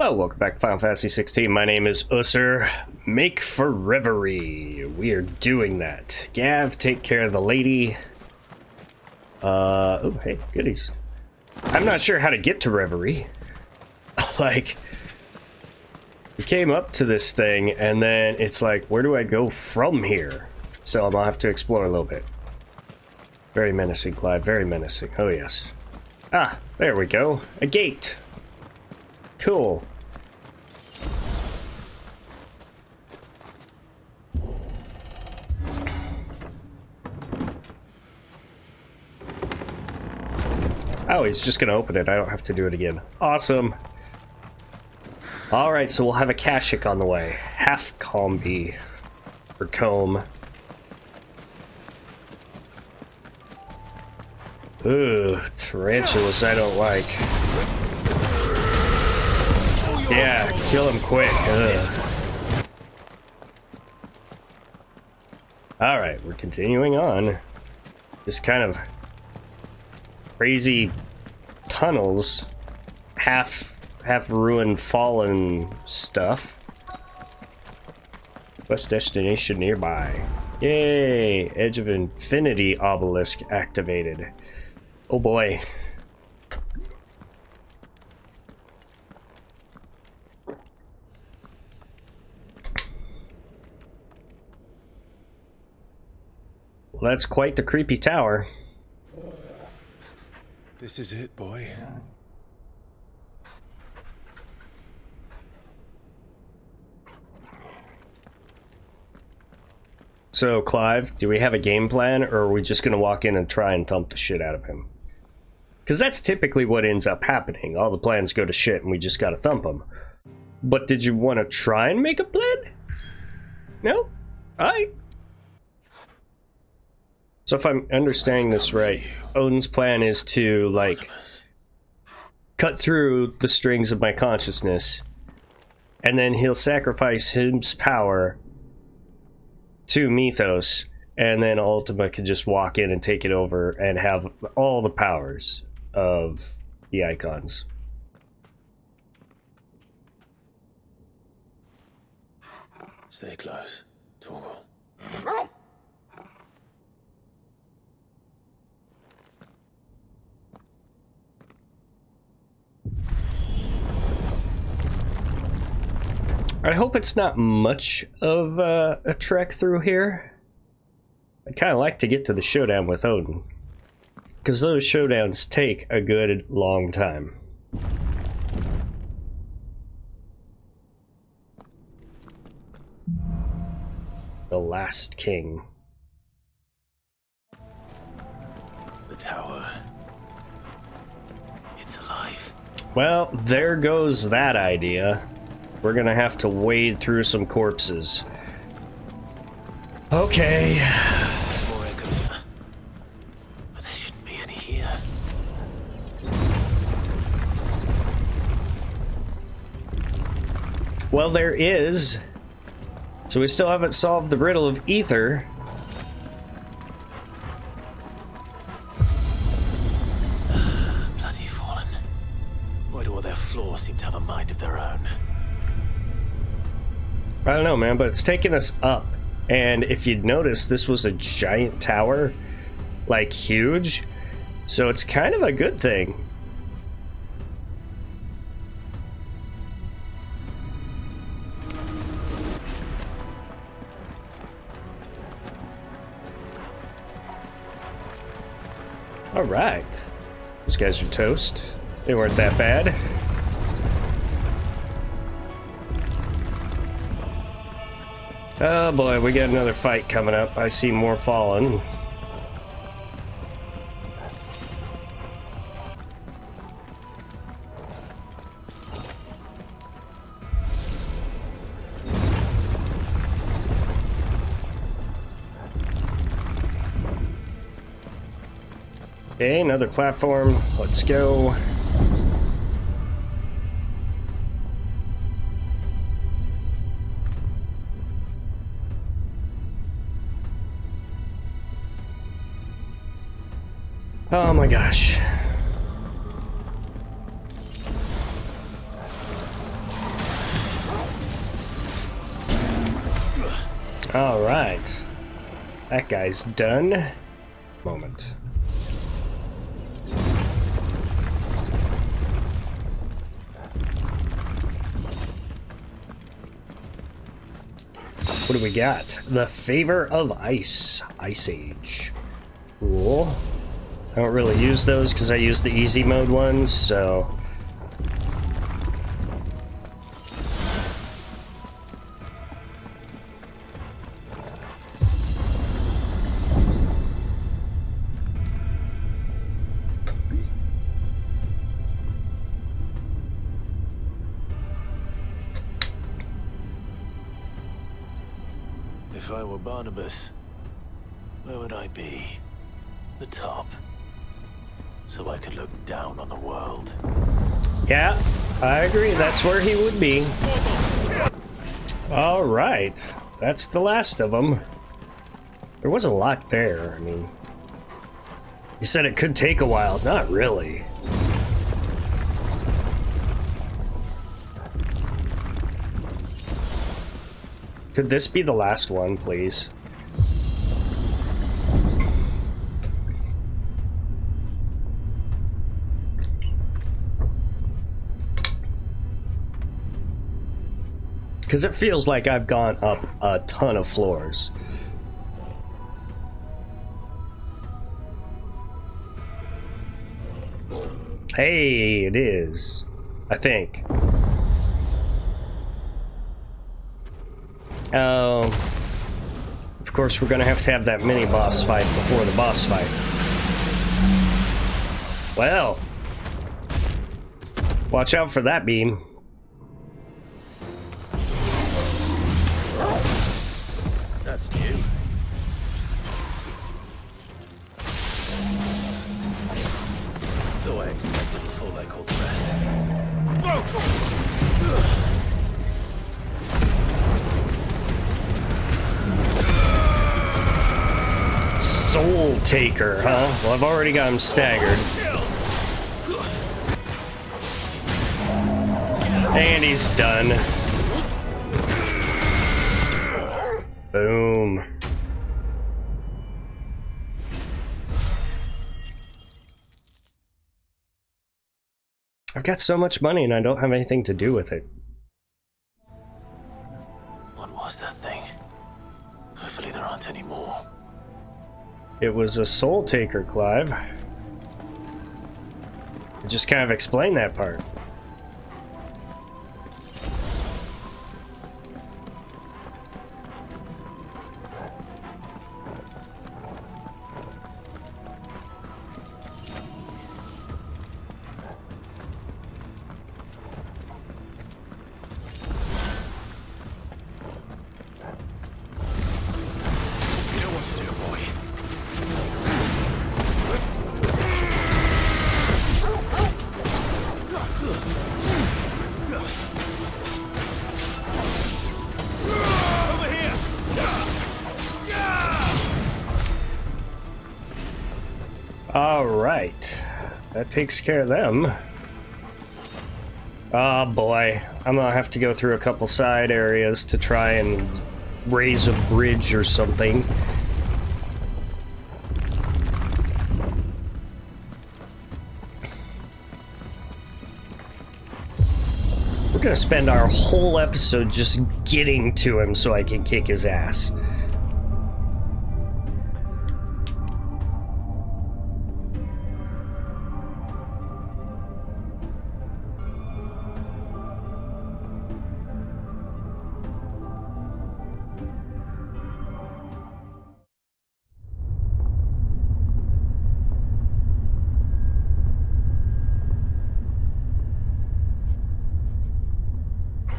Hello, welcome back to Final Fantasy XVI. My name is Ussur. Make for Reverie. We are doing that. Gav, take care of the lady. Oh, hey, goodies. I'm not sure how to get to Reverie. Like, we came up to this thing, and then it's like, where do I go from here? So I'm gonna have to explore a little bit. Very menacing, Clyde, very menacing. Oh, yes. Ah, there we go. A gate. Cool. Oh, he's just gonna open it. I don't have to do it again. Awesome. Alright, so we'll have a Kashik on the way. Half combi. Or comb. Ooh, tarantulas I don't like. Yeah, kill him quick. Alright, we're continuing on. Just kind of crazy tunnels, half ruined, fallen stuff. Quest destination nearby. Yay! Edge of Infinity obelisk activated. Oh boy. Well, that's quite the creepy tower. This is it, boy. So, Clive, do we have a game plan, or are we just gonna walk in and try and thump the shit out of him? Because that's typically what ends up happening. All the plans go to shit and we just gotta thump them. But did you want to try and make a plan? No? Alright. So if I'm understanding this right, Odin's plan is to, like, cut through the strings of my consciousness, and then he'll sacrifice his power to Mythos, and then Ultima can just walk in and take it over and have all the powers of the icons. Stay close, Torgal. I hope it's not much of a trek through here. I'd kind of like to get to the showdown with Odin, because those showdowns take a good long time. The Last King. The tower. It's alive. Well, there goes that idea. We're gonna have to wade through some corpses. Okay. More echoes. But there shouldn't be any here. Well, there is. So we still haven't solved the riddle of ether. Bloody fallen. Why do all their floors seem to have a mind of their own? I don't know, man, but it's taking us up. And if you'd notice, this was a giant tower. Like, huge. So it's kind of a good thing. Alright. Those guys are toast. They weren't that bad. Oh boy, we got another fight coming up. I see more fallen. Okay, another platform. Let's go. Oh my gosh. All right. That guy's done. Moment. What do we got? The Favor of Ice. Ice Age. Cool. I don't really use those because I use the easy mode ones, so... If I were Barnabus, where would I be? The top. So I could look down on the world. Yeah, I agree. That's where he would be. All right. That's the last of them. There was a lot there. I mean, you said it could take a while. Not really. Could this be the last one, please? Because it feels like I've gone up a ton of floors. Hey, it is. I think. Of course, we're gonna have to have that mini-boss fight before the boss fight. Well. Watch out for that beam. That's new. Though I expected before they called the rest. Soul Taker, huh? Well, I've already got him staggered. And he's done. Boom. I've got so much money and I don't have anything to do with it. What was that thing? Hopefully there aren't any more. It was a Soul Taker, Clive. It just kind of explained that part. Alright, that takes care of them. Oh boy, I'm gonna have to go through a couple side areas to try and raise a bridge or something. We're gonna spend our whole episode just getting to him so I can kick his ass.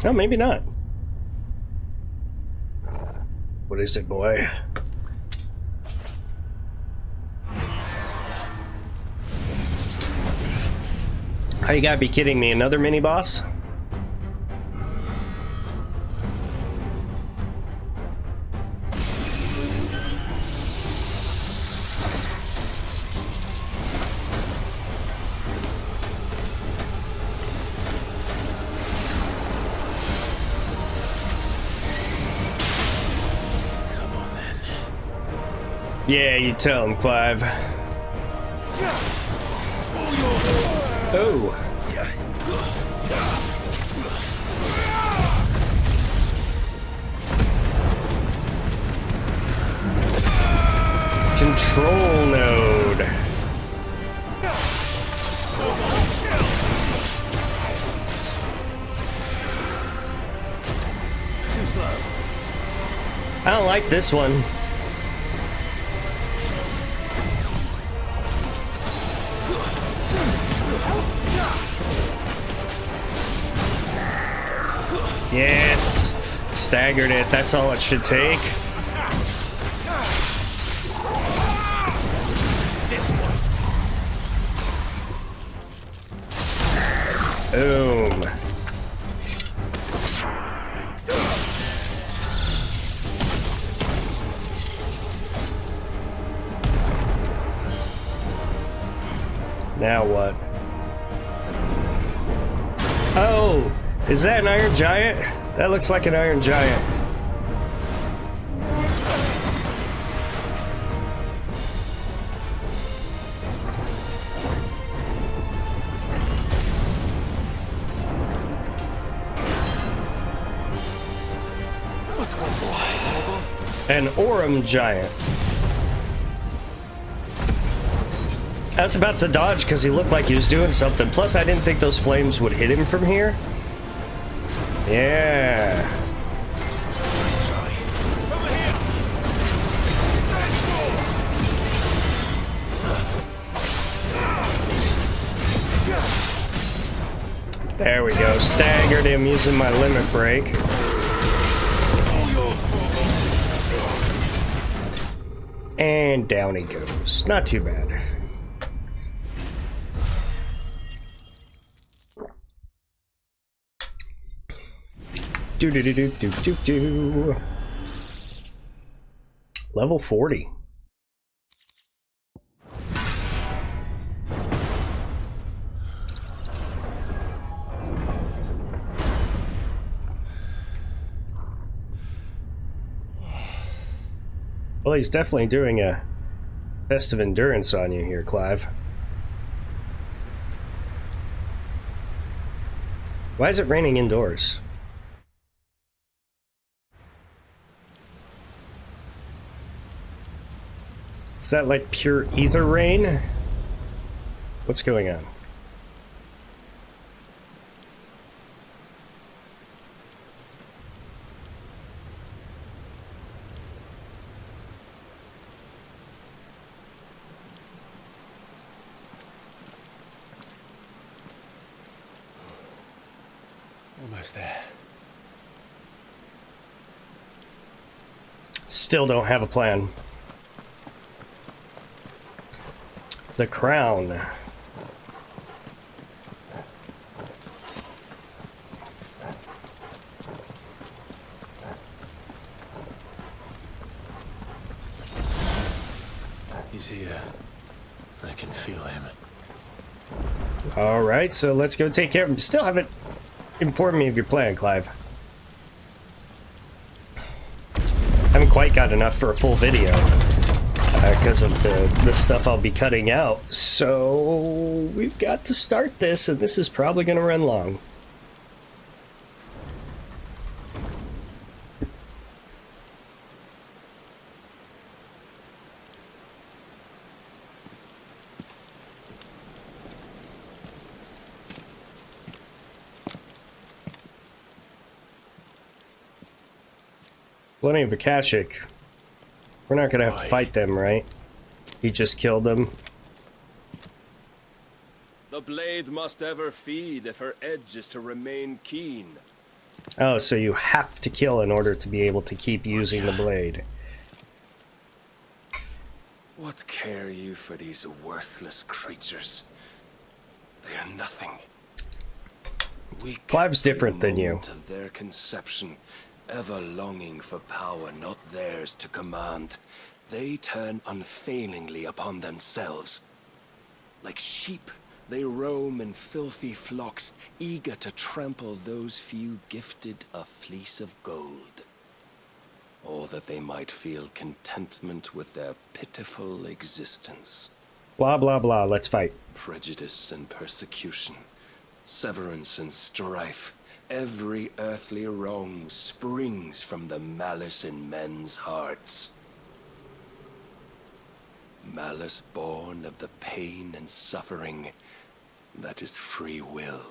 No, maybe not. What is it, boy? Oh, you gotta be kidding me. Another mini-boss? Yeah, you tell him, Clive. Oh. Control node. I don't like this one. Yes! Staggered it, that's all it should take. Boom. Now what? Oh! Is that an Iron Giant? That looks like an Iron Giant. An Aurum Giant. I was about to dodge because he looked like he was doing something. Plus, I didn't think those flames would hit him from here. Yeah. Nice try. Over here. There we go. Staggered him using my limit break. And down he goes. Not too bad. Do do do do do do do. Level 40. Well, he's definitely doing a test of endurance on you here, Clive. Why is it raining indoors? Is that like pure ether rain? What's going on? Almost there. Still don't have a plan. The crown. He's here. I can feel him. All right, so let's go take care of him. Still haven't informed me of your plan, Clive. Haven't quite got enough for a full video because of the stuff I'll be cutting out. So we've got to start this, and this is probably going to run long. Plenty of Akashic. We're not gonna have to fight them, right? He just killed them. The blade must ever feed if her edge is to remain keen. Oh, so you have to kill in order to be able to keep using the blade. What care you for these worthless creatures? They are nothing. Weak Clive's different than you. Of their conception, ever longing for power not theirs to command, they turn unfailingly upon themselves. Like sheep, they roam in filthy flocks, eager to trample those few gifted a fleece of gold. or that they might feel contentment with their pitiful existence. Blah, blah, blah. Let's fight. Prejudice and persecution, severance and strife, every earthly wrong springs from the malice in men's hearts. Malice born of the pain and suffering that is free will.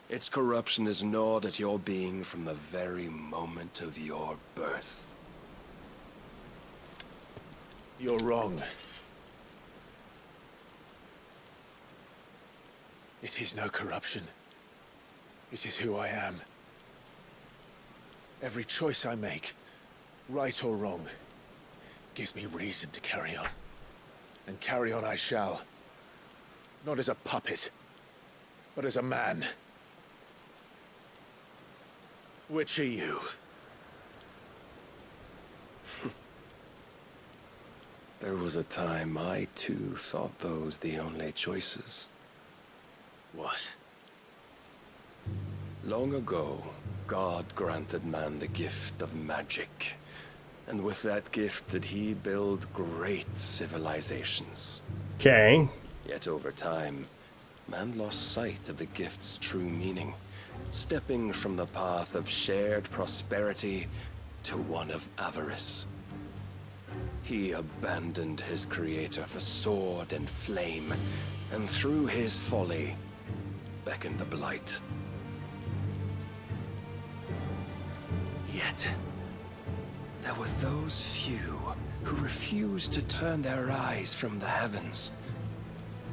Its corruption is gnawed at your being from the very moment of your birth. You're wrong. It is no corruption. It is who I am. Every choice I make, right or wrong, gives me reason to carry on. And carry on I shall. Not as a puppet, but as a man. Which are you? There was a time I too thought those the only choices. What? Long ago, God granted man the gift of magic. And with that gift did he build great civilizations. Okay. Yet over time, man lost sight of the gift's true meaning, stepping from the path of shared prosperity to one of avarice. He abandoned his creator for sword and flame, and through his folly, beckoned the blight. Yet, there were those few who refused to turn their eyes from the heavens,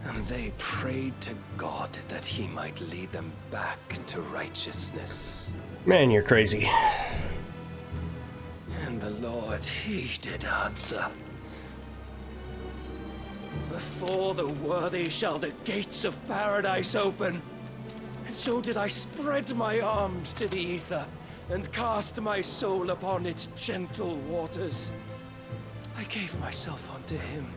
and they prayed to God that he might lead them back to righteousness. Man, you're crazy. And the Lord, he did answer. Before the worthy shall the gates of paradise open. And so did I spread my arms to the ether, and cast my soul upon its gentle waters. I gave myself unto him.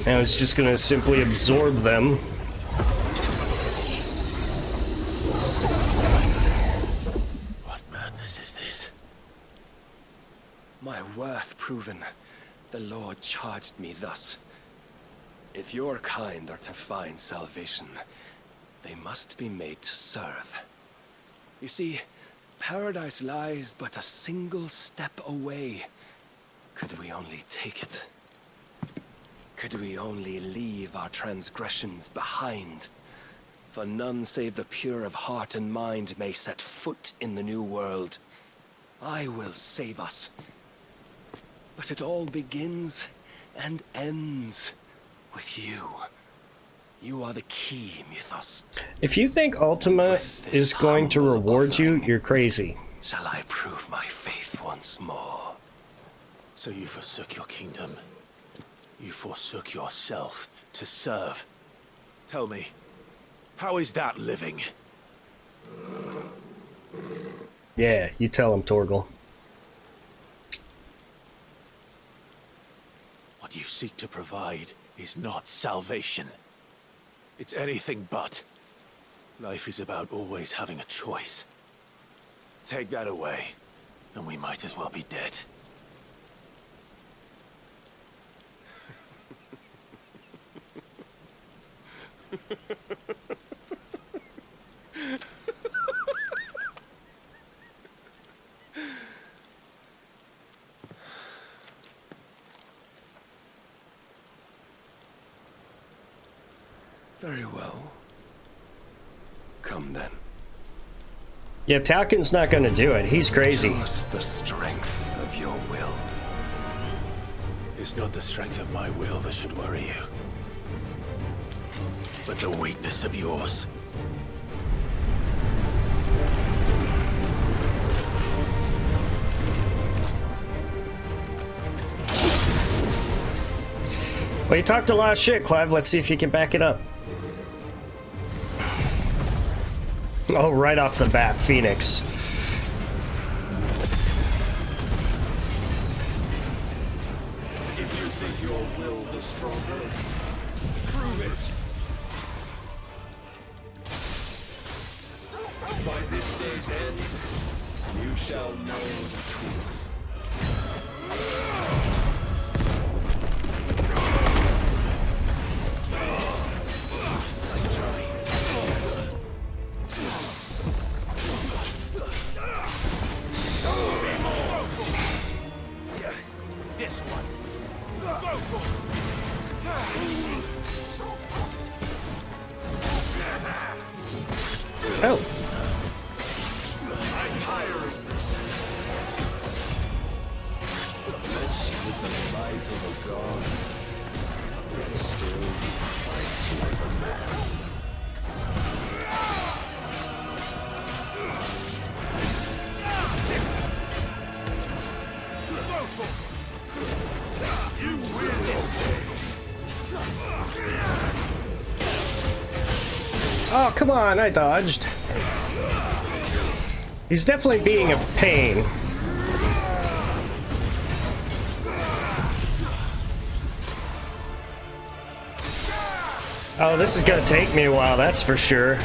I was just gonna simply absorb them. What madness is this? My worth proven, the Lord charged me thus. If your kind are to find salvation, they must be made to serve. You see, paradise lies but a single step away. Could we only take it? Could we only leave our transgressions behind? For none save the pure of heart and mind may set foot in the new world. I will save us. But it all begins and ends with you. You are the key, Mythos. If you think Ultima is going to reward you, you're crazy. Shall I prove my faith once more? So you forsook your kingdom. You forsook yourself to serve. Tell me, how is that living? Yeah, you tell him, Torgal. What you seek to provide is not salvation. It's anything but. Life is about always having a choice. Take that away, and we might as well be dead. Very well. Come then. Yeah, Talcon's not gonna do it. He's crazy. Show us the strength of your will. It's not the strength of my will that should worry you, but the weakness of yours. Well, you talked a lot of shit, Clive. Let's see if you can back it up. Oh, right off the bat, Phoenix. If you think your will is stronger, prove it. By this day's end, you shall know the truth. This one. Oh. I'm tiring this. Let's with the might of a god, yet still fight like a man. You win this day. Oh, come on, I dodged. He's definitely being a pain. Oh, this is gonna take me a while, that's for sure.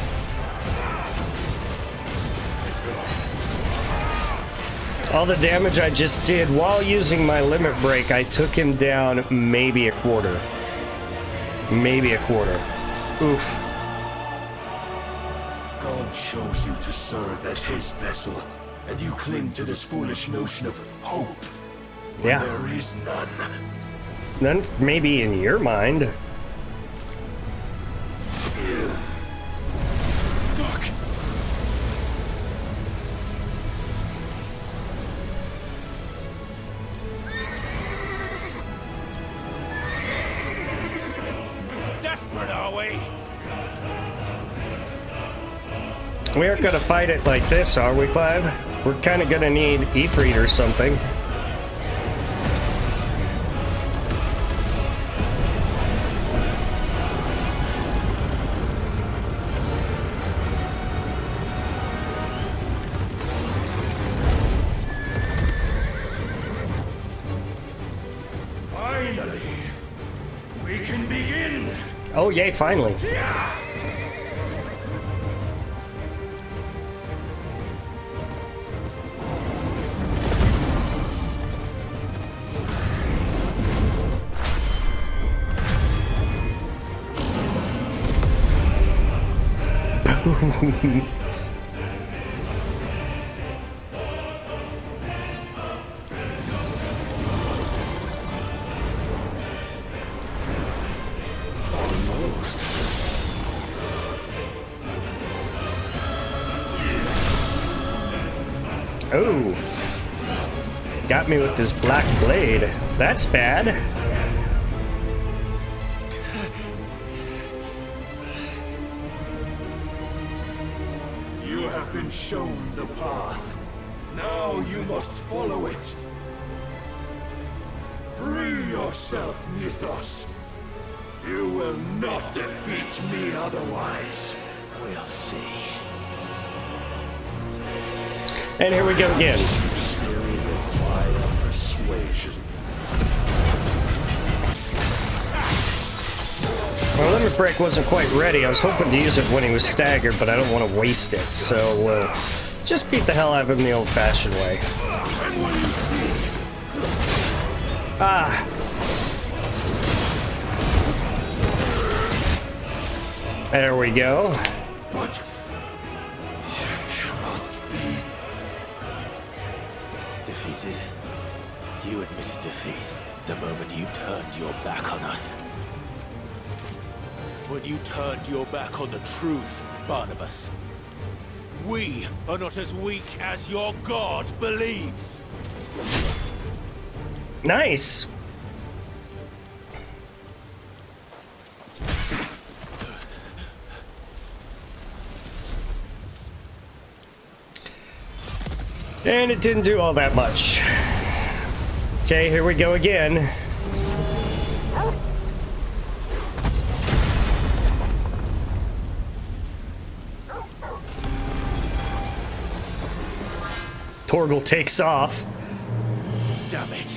All the damage I just did while using my limit break, I took him down maybe a quarter. Maybe a quarter. Oof. God chose you to serve as his vessel, and you cling to this foolish notion of hope. Yeah. There is none. Then maybe in your mind. Fuck! Desperate, are we? We aren't gonna fight it like this, are we, Clive? We're kind of gonna need Ifrit or something. Finally, we can begin. Oh, yay, finally. Oh. Got me with this black blade. That's bad. You have been shown the path. Now you must follow it. Free yourself, Mythos. You will not defeat me otherwise. We'll see. And here we go again. You still require persuasion. My limit break wasn't quite ready. I was hoping to use it when he was staggered, but I don't want to waste it. So we'll just beat the hell out of him the old-fashioned way. And when you see, Ah. There we go. but it cannot be. Defeated. You admitted defeat the moment you turned your back on us. When you turned your back on the truth, Barnabus. We are not as weak as your god believes. Nice. And it didn't do all that much. Okay, here we go again. portal takes off. Damn it.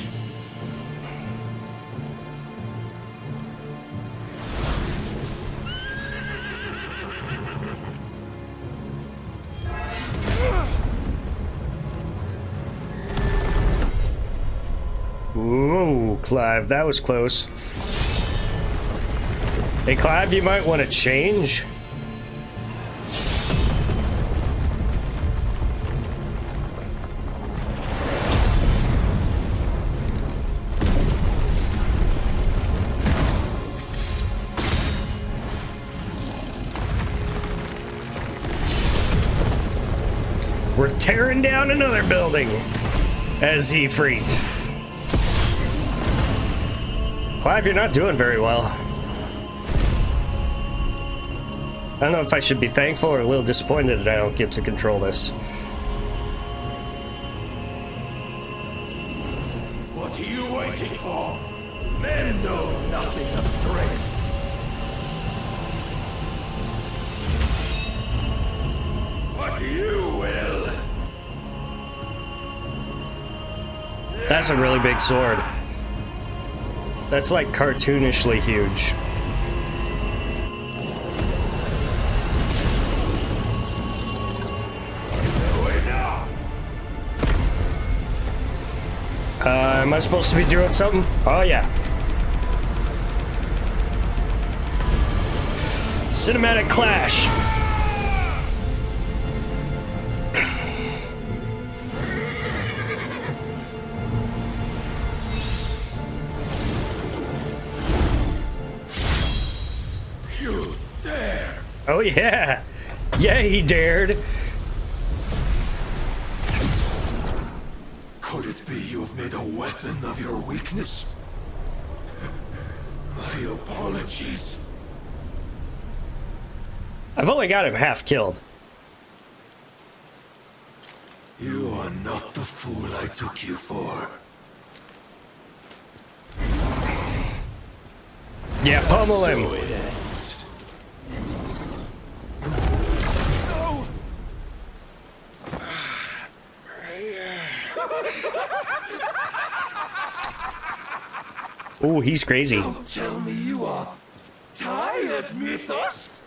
Ooh, Clive, that was close. Hey, Clive, you might want to change. We're tearing down another building as he freaked. Clive, you're not doing very well. I don't know if I should be thankful or a little disappointed that I don't get to control this. What are you waiting for? Men know nothing of strength. What you will. That's a really big sword. That's like cartoonishly huge. Am I supposed to be doing something? Oh yeah. Cinematic clash. You dare. Oh yeah. Yeah, he dared. Could it be you have made a weapon of your weakness? My apologies. I've only got him half killed. You are not the fool I took you for. Yeah, pummel him. So it ends. No! Ooh, he's crazy. Don't tell me you are tired, Mythos!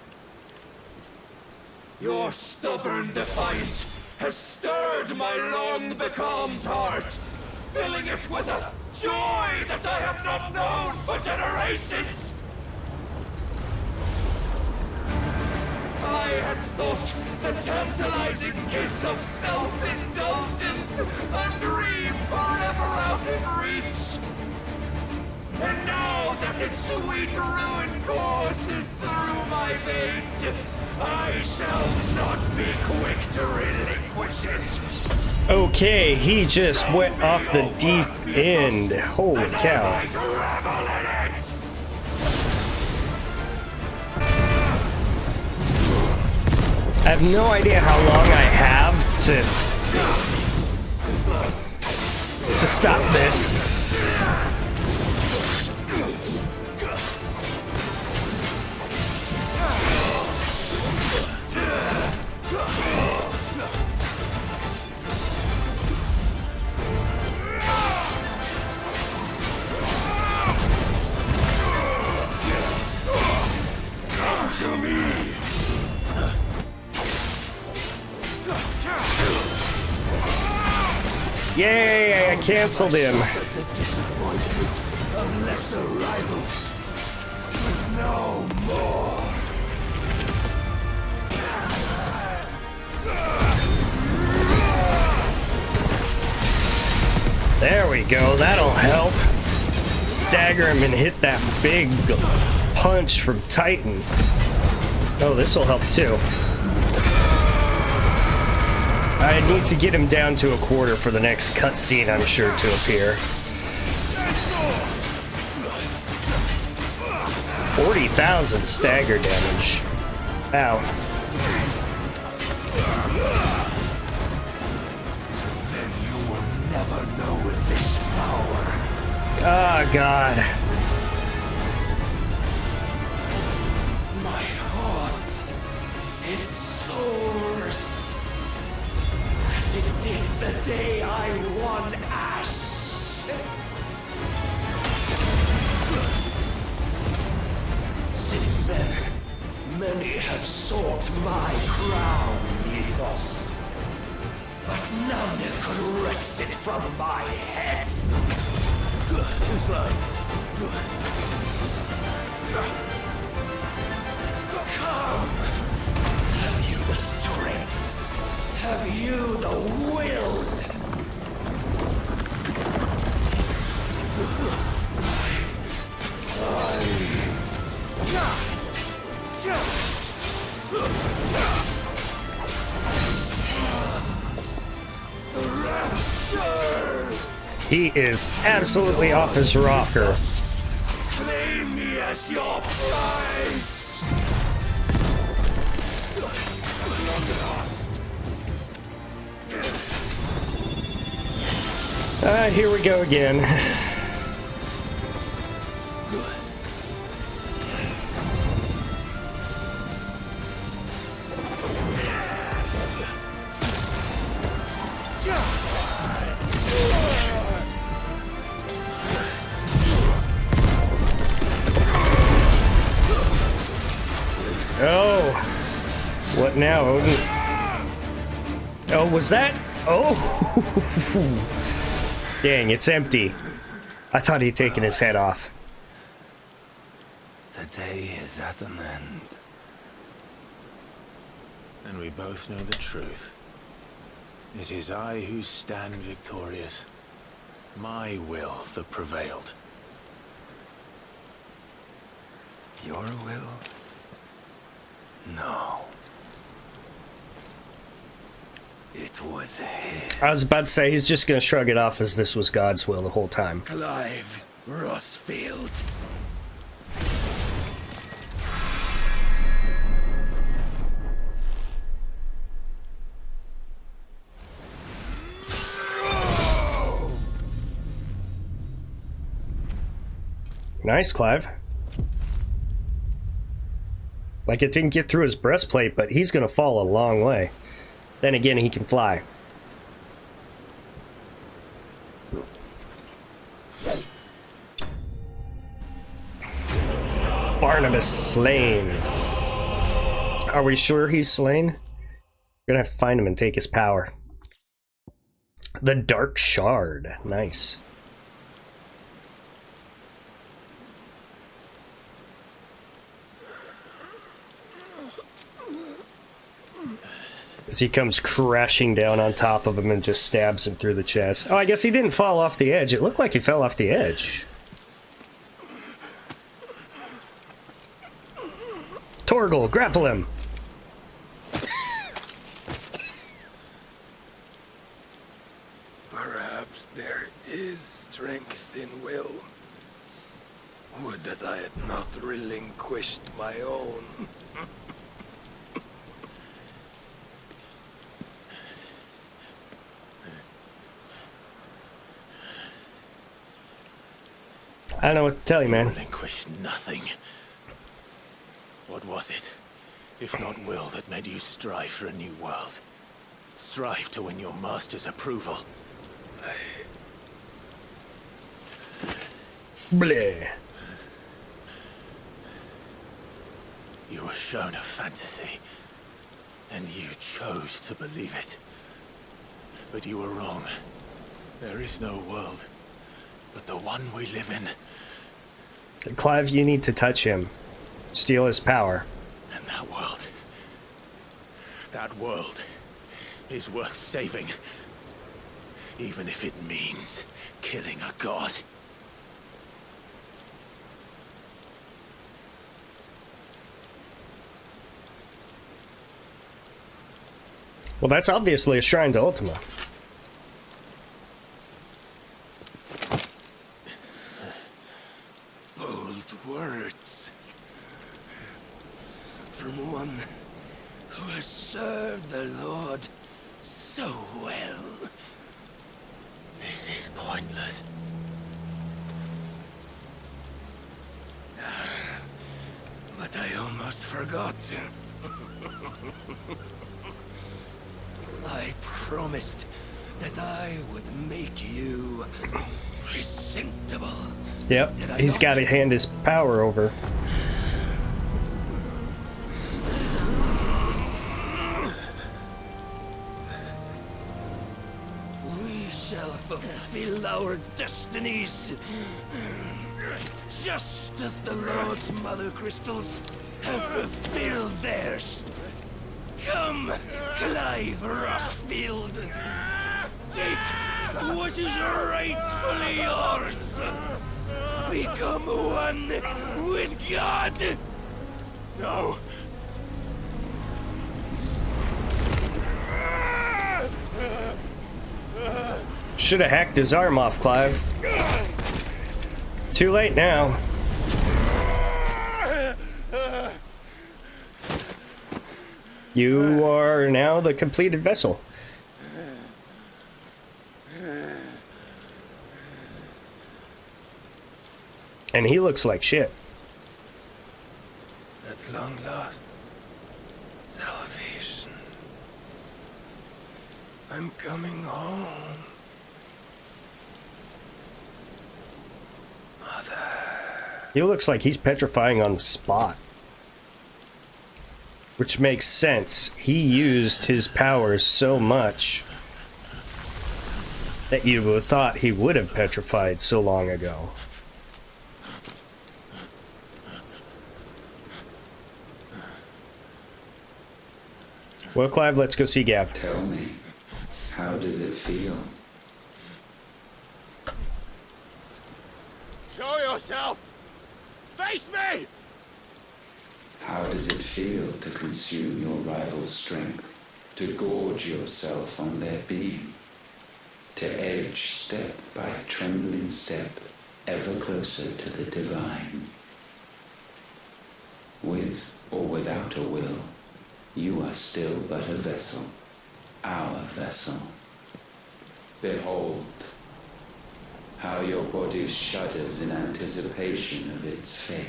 Your stubborn defiance has stirred my long-becalmed heart, filling it with a joy that I have not known for generations! I had thought the tantalizing kiss of self-indulgence a dream forever out of reach. And now that its sweet ruin courses through my veins, I shall not be quick to relinquish it. Okay, he just went off the deep end. Holy cow. I have no idea how long I have to stop this. Yay, I canceled him. The disappointment of lesser rivals. No more. There we go, that'll help. Stagger him and hit that big punch from Titan. Oh, this'll help too. I need to get him down to a quarter for the next cutscene, I'm sure, to appear. 40,000 stagger damage. Ow. Then you will never know this power. Ah, God. My heart, it soars. As it did the day I won Ash. Since then, many have sought my crown, Ethos. But none could wrest it from my head. Too slow. Come! Have you the strength? Have you the will? He is absolutely off his rocker. Claim me as your prize! Here we go again. Oh, what now, Odin? Oh, was that? Oh, dang, it's empty. I thought he'd taken his head off. The day is at an end. And we both know the truth. It is I who stand victorious. My will that prevailed. Your will? No. It was his. I was about to say, he's just gonna shrug it off as this was God's will the whole time. Clive Rossfield. Nice, Clive. Like, it didn't get through his breastplate, but he's gonna fall a long way. Then again, he can fly. Barnabus slain. Are we sure he's slain? We're gonna have to find him and take his power. The Dark Shard. Nice. As he comes crashing down on top of him and just stabs him through the chest. Oh, I guess he didn't fall off the edge. It looked like he fell off the edge. Torgal, grapple him! Perhaps there is strength in will. Would that I had not relinquished my own. I don't know what to tell you, man. Relinquish nothing. What was it, if not will, that made you strive for a new world? Strive to win your master's approval. Bleh. You were shown a fantasy, and you chose to believe it. But you were wrong. There is no world, but the one we live in. Clive, you need to touch him. Steal his power. And that world is worth saving. Even if it means killing a god. Well, that's obviously a shrine to Ultima. Bold words. From one who has served the Lord so well. This is pointless. But I almost forgot. I promised that I would make you presentable. Yep, he's got to hand his power over. We shall fulfill our destinies, just as the Lord's Mother Crystals have fulfilled theirs. Come, Clive Rossfield. Take what is rightfully yours. Become one with God. No. Should have hacked his arm off, Clive. Too late now. You are now the completed vessel. And he looks like shit. At long last, salvation. I'm coming home. Mother. He looks like he's petrifying on the spot. Which makes sense. He used his powers so much that you would have thought he would have petrified so long ago. Well, Clive, let's go see Gav. Tell me, how does it feel? Show yourself! Face me! How does it feel to consume your rival's strength? To gorge yourself on their beam? To edge step by trembling step ever closer to the divine? With or without a will, you are still but a vessel, our vessel. Behold, how your body shudders in anticipation of its fate.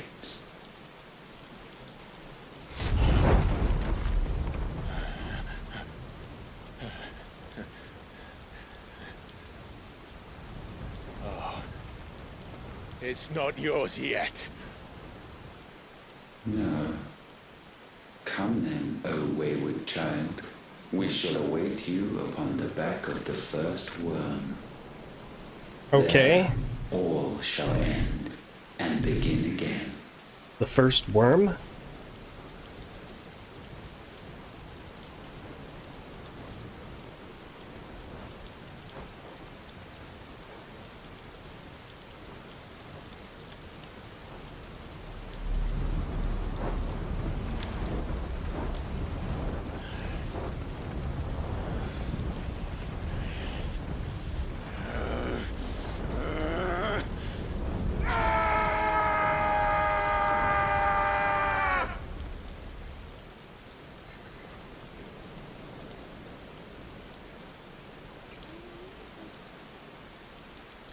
It's not yours yet. No. Come then, O wayward child. We shall await you upon the back of the first worm. Okay. There all shall end and begin again. The first worm?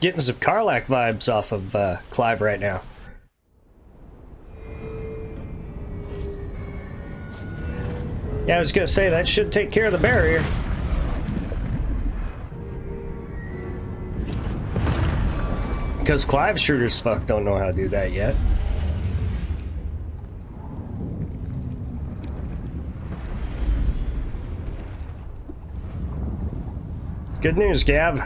Getting some Karlach vibes off of Clive right now. Yeah, I was gonna say that should take care of the barrier. Because Clive sure as fuck don't know how to do that yet. Good news, Gav.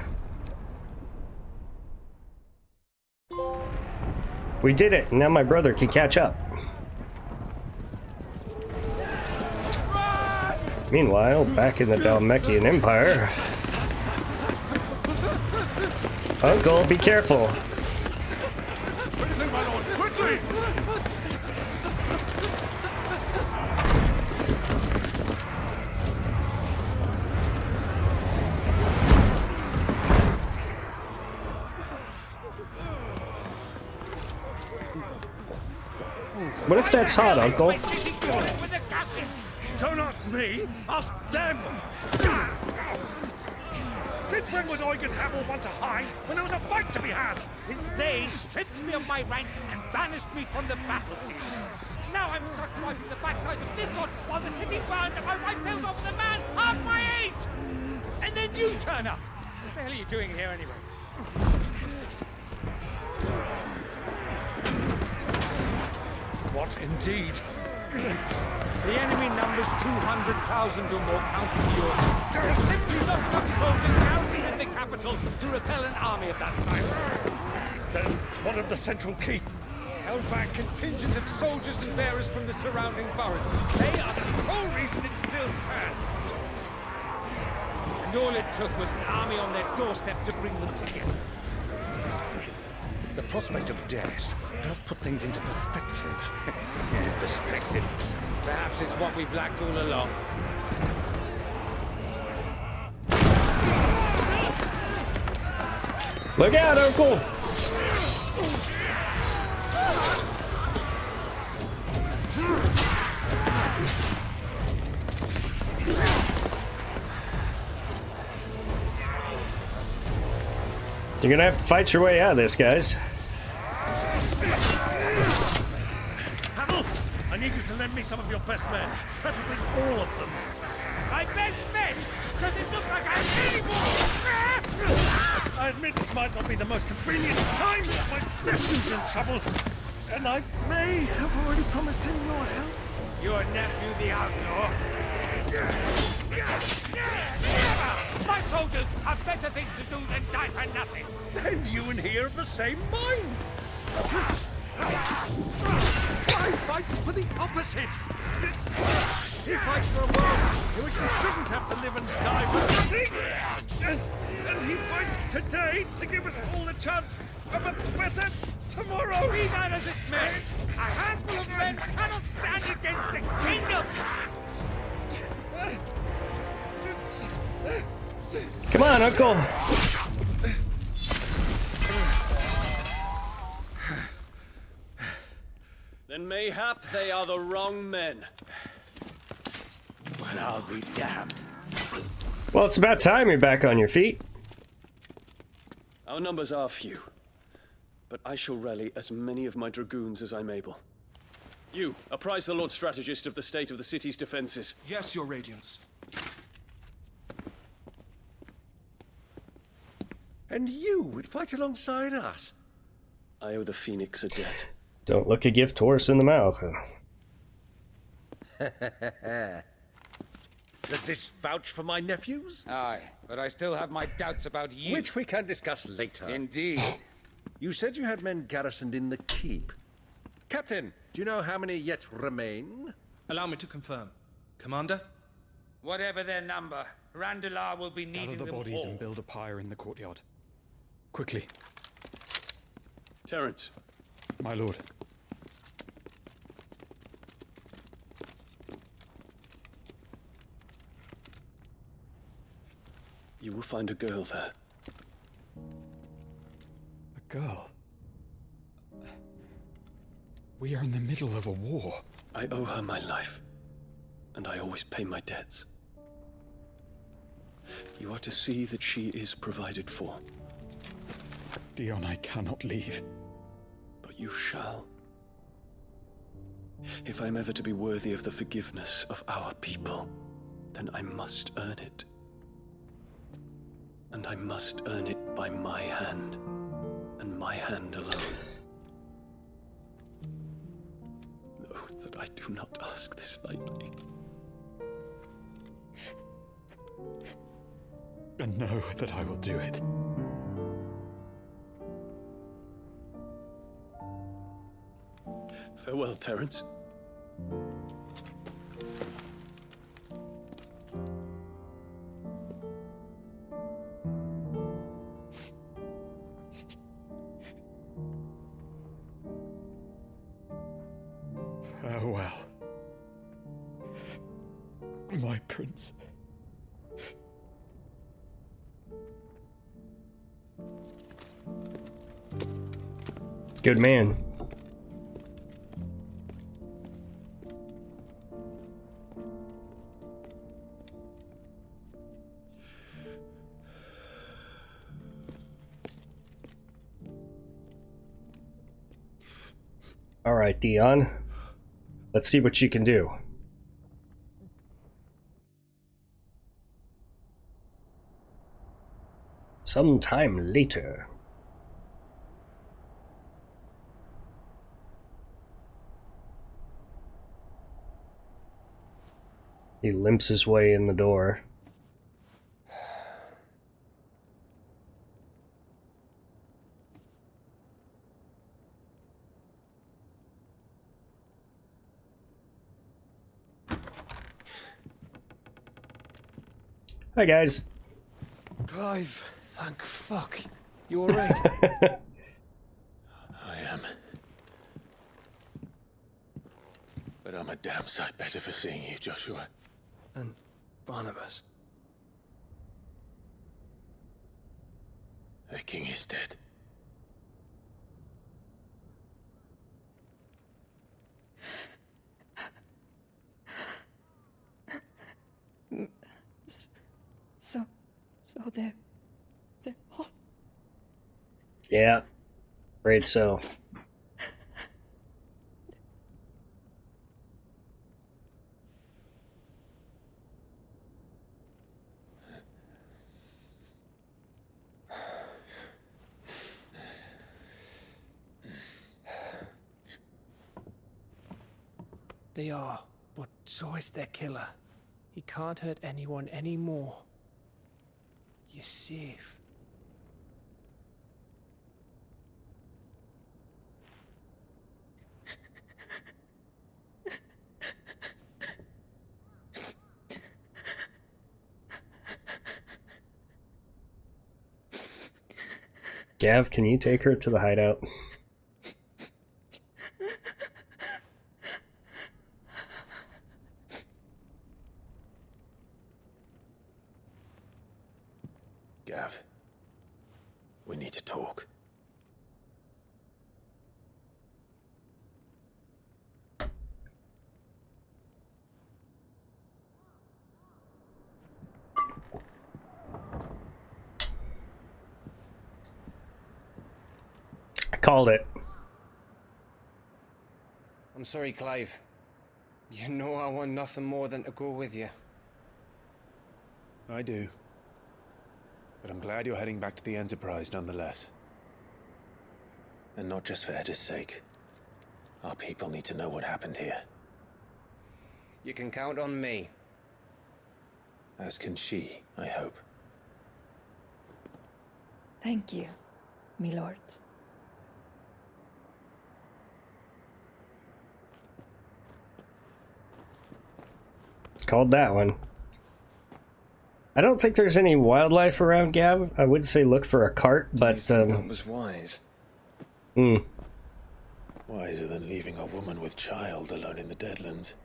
We did it, and now my brother can catch up. Meanwhile, back in the Dalmekian Empire... Uncle, be careful. Quickly! What if that's hot, Uncle? Don't ask me, ask them! Since when was Eugen Hamel one to hide when there was a fight to be had? Since they stripped me of my rank and banished me from the battlefield. Now I'm stuck wiping the backsides of this lot while the city burns and my wife tells off with a man half my age! And then you turn up! the hell are you doing here anyway? What indeed? The enemy numbers 200,000 or more, counting yours. There are simply not enough soldiers mounted in the capital to repel an army of that size. Then what of the central keep? Held by a contingent of soldiers and bearers from the surrounding boroughs. They are the sole reason it still stands. And all it took was an army on their doorstep to bring them together. The prospect of death does put things into perspective. Perspective. Perhaps it's what we've lacked all along. Look out, Uncle! You're gonna have to fight your way out of this, guys. Havel, I need you to lend me some of your best men. Preferably all of them. My best men? Does it look like I have any more? I admit this might not be the most convenient time, but my nephew's in trouble. And I may have already promised him your help. Your nephew, the outlaw? My soldiers have better things to do than die for nothing. And you and he are of the same mind. Why fights for the opposite? He fights for a world in which we shouldn't have to live and die for nothing. And he fights today to give us all a chance of a better tomorrow. Be that as it may, a handful of men cannot stand against a kingdom. Come on, Uncle! Then mayhap they are the wrong men. Well, I'll be damned. Well, it's about time you're back on your feet. Our numbers are few, but I shall rally as many of my dragoons as I'm able. You, apprise the Lord Strategist of the state of the city's defenses. Yes, Your Radiance. And you would fight alongside us? I owe the Phoenix a debt. Don't look a gift horse in the mouth. Does this vouch for my nephews? Aye, but I still have my doubts about you. Which we can discuss later. Indeed. You said you had men garrisoned in the keep. Captain, do you know how many yet remain? Allow me to confirm. Commander? Whatever their number, Randalar will be needing Gather the them bodies all. and build a pyre in the courtyard. Quickly, Terence, my lord. you will find a girl there. A girl. We are in the middle of a war. I owe her my life, and I always pay my debts. You are to see that she is provided for, Dion, I cannot leave. but you shall. If I am ever to be worthy of the forgiveness of our people, then I must earn it. And I must earn it by my hand, and my hand alone. Know that I do not ask this lightly. And know that I will do it. Farewell, Terence. Farewell, my prince. Good man. All right, Dion. Let's see what you can do. Sometime later. He limps his way in the door. Hi, guys. Clive, thank fuck. You alright? I am. But I'm a damn sight better for seeing you, Joshua. And Barnabus. The king is dead. So they're all... Yeah, right. So They are, but so is their killer. He can't hurt anyone anymore. You're safe. Gav, can you take her to the hideout? Gav, we need to talk. I called it. I'm sorry, Clive. You know I want nothing more than to go with you. I do. But I'm glad you're heading back to the Enterprise nonetheless. And not just for Edda's sake. Our people need to know what happened here. You can count on me. As can she, I hope. Thank you, my lords. Called that one. I don't think there's any wildlife around, Gav. I would say look for a cart, but That was wise. Wiser than leaving a woman with child alone in the Deadlands.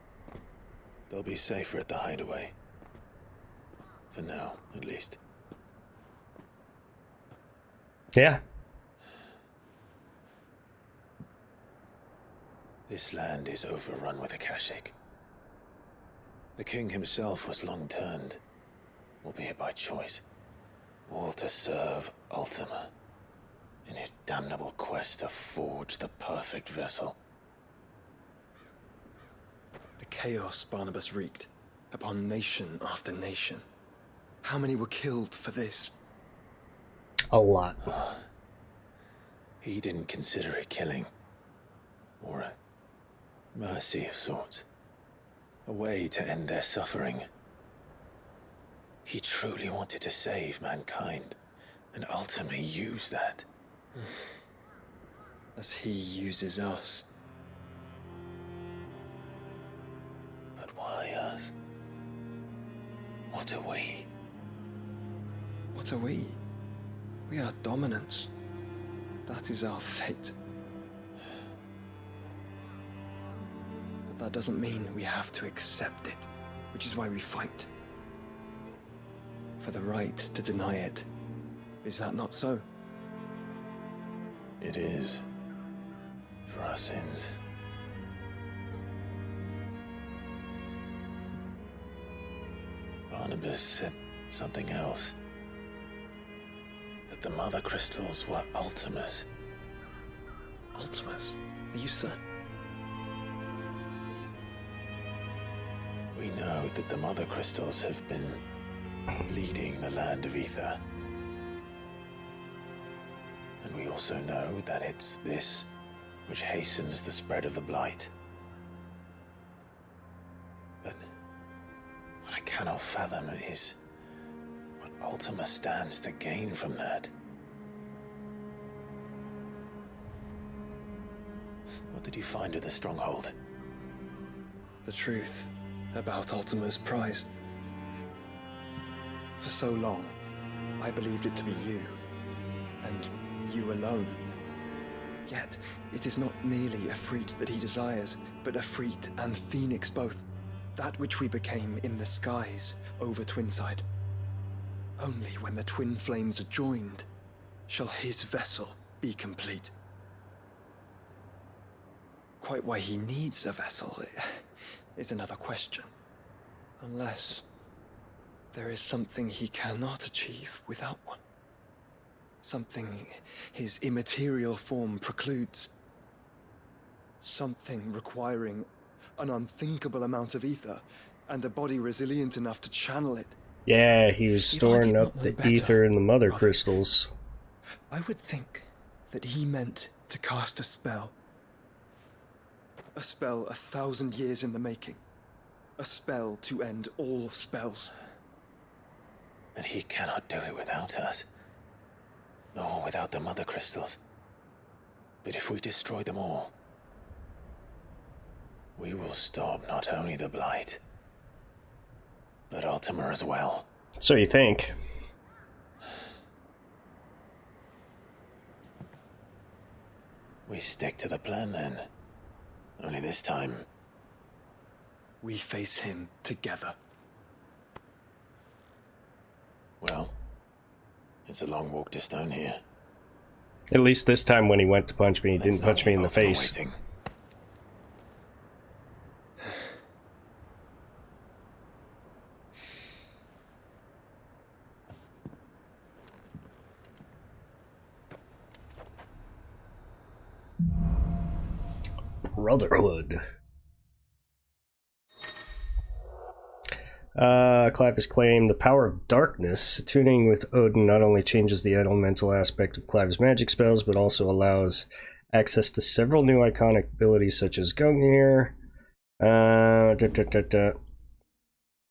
They'll be safer at the hideaway. For now, at least. yeah. This land is overrun with Akashic. The king himself was long turned, albeit by choice, all to serve Ultima in his damnable quest to forge the perfect vessel. The chaos Barnabas wreaked upon nation after nation. How many were killed for this? A lot. He didn't consider it killing, or a mercy of sorts. A way to end their suffering. He truly wanted to save mankind, and ultimately use that. As he uses us. But why us? What are we? What are we? We are dominance. That is our fate. But that doesn't mean we have to accept it, which is why we fight. For the right to deny it. Is that not so? It is. For our sins. Barnabas said something else. That the Mother Crystals were Ultimas. Ultimas? Are you certain? We know that the Mother Crystals have been leading the land of Ether. And we also know that it's this which hastens the spread of the blight. But what I cannot fathom is what Ultima stands to gain from that. What did you find at the stronghold? The truth about Ultima's prize. For so long, I believed it to be you, and you alone. Yet, it is not merely a Freet that he desires, but a Freet and Phoenix both. That which we became in the skies over Twinside. Only when the twin flames are joined shall his vessel be complete. Quite why he needs a vessel is another question. Unless there is something he cannot achieve without one. Something his immaterial form precludes. Something requiring an unthinkable amount of ether and a body resilient enough to channel it. Yeah, he was storing up the ether in the mother crystals. I would think that he meant to cast a spell. A spell 1,000 years in the making. A spell to end all spells. And he cannot do it without us. Nor without the mother crystals. But if we destroy them all, we will stop not only the blight, but Ultima as well. So you think? We stick to the plan then. Only this time, we face him together. Well, it's a long walk to stone here. At least this time when he went to punch me, he didn't punch me in the face. Brotherhood. Clive has claimed the power of darkness. Tuning with Odin not only changes the elemental aspect of Clive's magic spells, but also allows access to several new iconic abilities such as Gungnir.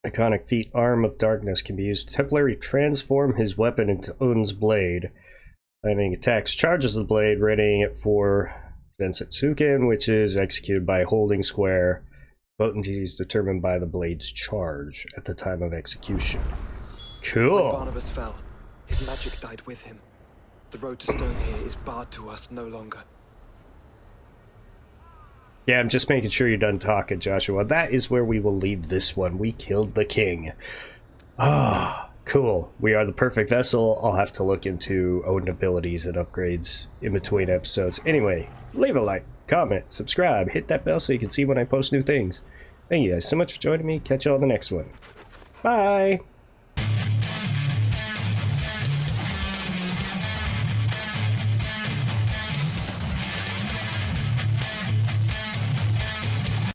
Iconic feat Arm of Darkness can be used to temporarily transform his weapon into Odin's blade. Landing attacks charges the blade, readying it for Zensetsuken, which is executed by holding square. Potency is determined by the blade's charge at the time of execution. Cool. When Barnabus fell, his magic died with him. The road to stone here is barred to us no longer. Yeah, I'm just making sure you're done talking, Joshua. That is where we will leave this one. We killed the king. Ah, cool. We are the perfect vessel. I'll have to look into Odin abilities and upgrades in between episodes. Anyway, leave a like, comment, subscribe, hit that bell so you can see when I post new things. Thank you guys so much for joining me. Catch you all in the next one. Bye!